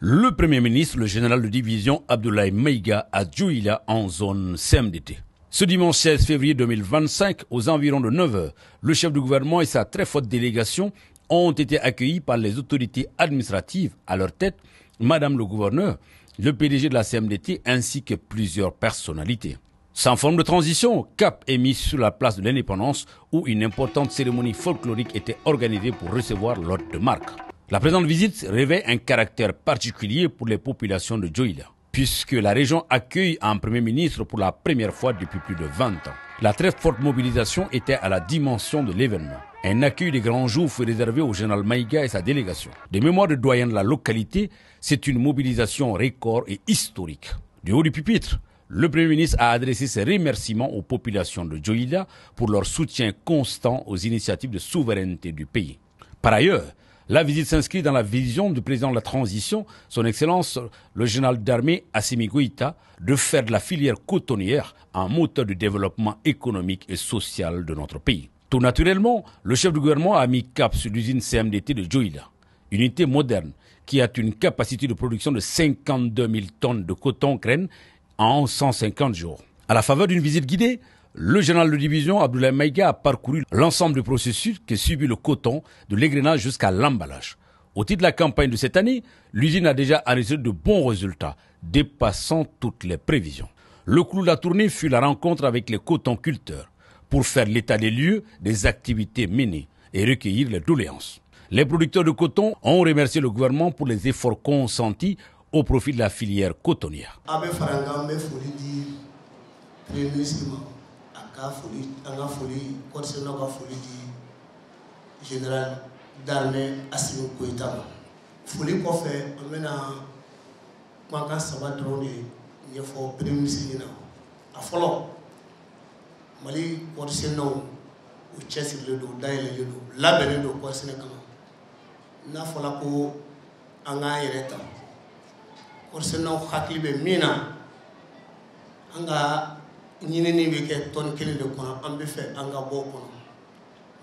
Le Premier ministre, le général de division Abdoulaye Maïga à Djouila en zone CMDT. Ce dimanche 16 février 2025, aux environs de 9h, le chef du gouvernement et sa très forte délégation ont été accueillis par les autorités administratives, à leur tête, Madame le gouverneur, le PDG de la CMDT ainsi que plusieurs personnalités. Sans forme de transition, cap est mis sur la place de l'Indépendance où une importante cérémonie folklorique était organisée pour recevoir l'hôte de marque. La présente visite revêt un caractère particulier pour les populations de Djouila, puisque la région accueille un Premier ministre pour la première fois depuis plus de 20 ans. La très forte mobilisation était à la dimension de l'événement. Un accueil des grands jours fut réservé au général Maïga et sa délégation. Des mémoires de doyens de la localité, c'est une mobilisation record et historique. Du haut du pupitre, le Premier ministre a adressé ses remerciements aux populations de Djouila pour leur soutien constant aux initiatives de souveraineté du pays. Par ailleurs, la visite s'inscrit dans la vision du président de la transition, son Excellence le général d'armée Assimi Goïta, de faire de la filière cotonnière un moteur du développement économique et social de notre pays. Tout naturellement, le chef du gouvernement a mis cap sur l'usine CMDT de Djouila, unité moderne qui a une capacité de production de 52 000 tonnes de coton graine en 150 jours. À la faveur d'une visite guidée, le général de division Abdoulaye Maïga a parcouru l'ensemble du processus que subit le coton, de l'égrenage jusqu'à l'emballage. Au titre de la campagne de cette année, l'usine a déjà enregistré de bons résultats, dépassant toutes les prévisions. Le clou de la tournée fut la rencontre avec les cotonculteurs pour faire l'état des lieux des activités menées et recueillir les doléances. Les producteurs de coton ont remercié le gouvernement pour les efforts consentis au profit de la filière cotonnière. Général d'armée Assimi Goïta. Foli kɔfɛ an bɛna kumakan saba dɔrɔn de ɲɛfɔ Premier ministre ɲɛna. A fɔlɔ, Mali kɔɔrisɛnɛnaw u cɛsirilen don, dayɛlɛlen don, labɛnnen don kɔɔrisɛnɛ kama. N'a fɔla ko an k'an yɛrɛ ta, kɔɔrisɛnɛnaw hakili bɛ min na, an ka ɲinini bɛ kɛ tɔni 1 de kɔnɔ, an bɛ fɛ an ka bɔ o kɔnɔ.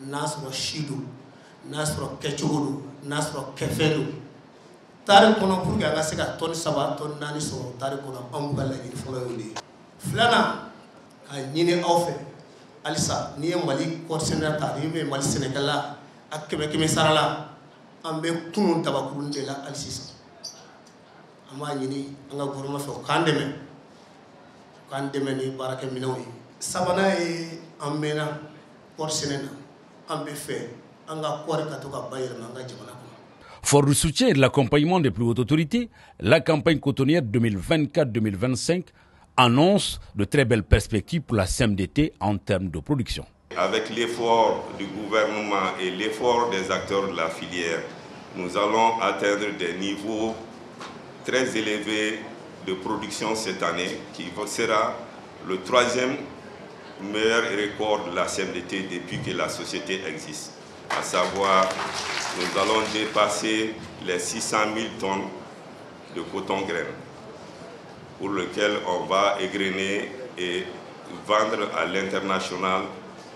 N'a sɔrɔ si don, n'a sɔrɔ kɛcogo don, n'a sɔrɔ kɛfɛn don. Taari kɔnɔ pour que an ka se ka tɔni 3, tɔni 4 sɔrɔ taari kɔnɔ, anw ka laɲini fɔlɔ y'o de ye. Filanan, ka ɲini aw fɛ halisa n'i ye Mali kɔɔrisɛnɛ ta, n'i bɛ Mali sɛnɛkɛla a 100 sara la, an bɛ kunun tabakuruni de la hali sisan. An b'a ɲini an ka gouvernement fɛ o k'an dɛmɛ, k'an dɛmɛ ni baarakɛminɛnw ye. Sabanan ye an mɛnna kɔɔrisɛnɛ na. Fort du soutien et de l'accompagnement des plus hautes autorités, la campagne cotonnière 2024-2025 annonce de très belles perspectives pour la CMDT en termes de production. Avec l'effort du gouvernement et l'effort des acteurs de la filière, nous allons atteindre des niveaux très élevés de production cette année, qui sera le 3e meilleur record de la CMDT depuis que la société existe. À savoir, nous allons dépasser les 600 000 tonnes de coton graine pour lequel on va égrener et vendre à l'international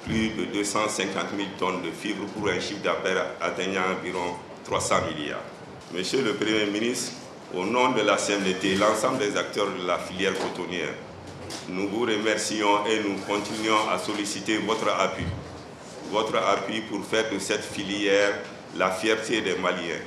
plus de 250 000 tonnes de fibres pour un chiffre d'affaires atteignant environ 300 milliards. Monsieur le Premier ministre, au nom de la CMDT et l'ensemble des acteurs de la filière cotonnière, nous vous remercions et nous continuons à solliciter votre appui pour faire de cette filière la fierté des Maliens,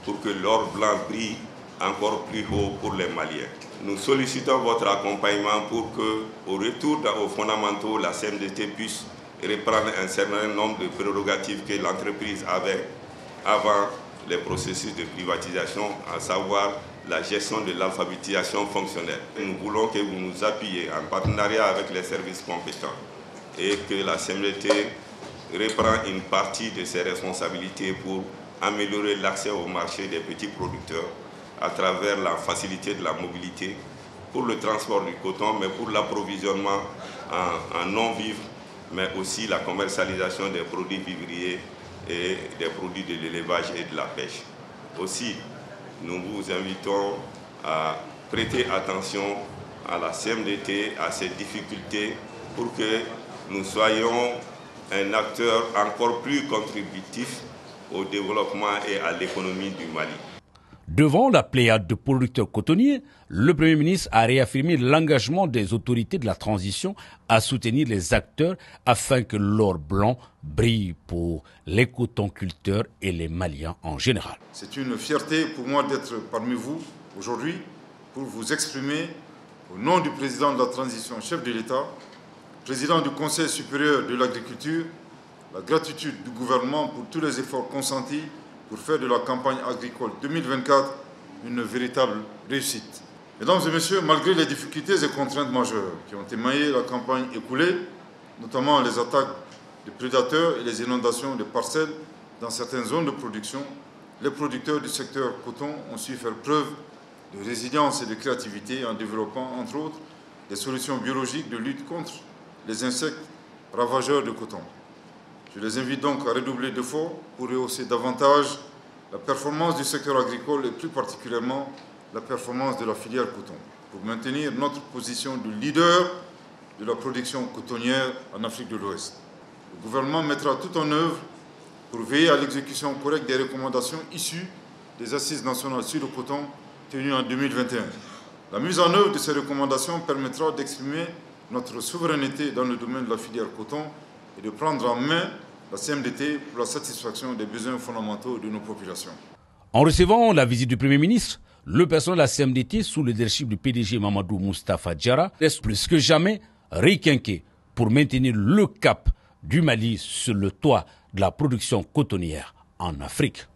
pour que l'or blanc brille encore plus haut pour les Maliens. Nous sollicitons votre accompagnement pour que, au retour aux fondamentaux, la CMDT puisse reprendre un certain nombre de prérogatives que l'entreprise avait avant les processus de privatisation, à savoir la gestion de l'alphabétisation fonctionnelle. Nous voulons que vous nous appuyiez en partenariat avec les services compétents et que la CMDT reprend une partie de ses responsabilités pour améliorer l'accès au marché des petits producteurs à travers la facilité de la mobilité pour le transport du coton, mais pour l'approvisionnement en non-vivres, mais aussi la commercialisation des produits vivriers et des produits de l'élevage et de la pêche. Aussi, nous vous invitons à prêter attention à la CMDT, à ses difficultés, pour que nous soyons un acteur encore plus contributif au développement et à l'économie du Mali. Devant la pléiade de producteurs cotonniers, le Premier ministre a réaffirmé l'engagement des autorités de la transition à soutenir les acteurs afin que l'or blanc brille pour les cotonculteurs et les Maliens en général. C'est une fierté pour moi d'être parmi vous aujourd'hui pour vous exprimer au nom du président de la transition, chef de l'État, président du Conseil supérieur de l'agriculture, la gratitude du gouvernement pour tous les efforts consentis pour faire de la campagne agricole 2024 une véritable réussite. Mesdames et messieurs, malgré les difficultés et contraintes majeures qui ont émaillé la campagne écoulée, notamment les attaques de prédateurs et les inondations de parcelles dans certaines zones de production, les producteurs du secteur coton ont su faire preuve de résilience et de créativité en développant, entre autres, des solutions biologiques de lutte contre les insectes ravageurs de coton. Je les invite donc à redoubler d'efforts pour rehausser davantage la performance du secteur agricole et plus particulièrement la performance de la filière coton, pour maintenir notre position de leader de la production cotonnière en Afrique de l'Ouest. Le gouvernement mettra tout en œuvre pour veiller à l'exécution correcte des recommandations issues des Assises nationales sur le coton tenues en 2021. La mise en œuvre de ces recommandations permettra d'exprimer notre souveraineté dans le domaine de la filière coton et de prendre en main la CMDT pour la satisfaction des besoins fondamentaux de nos populations. En recevant la visite du Premier ministre, le personnel de la CMDT, sous le leadership du PDG Mamadou Moustapha Diarra, reste plus que jamais requinqué pour maintenir le cap du Mali sur le toit de la production cotonnière en Afrique.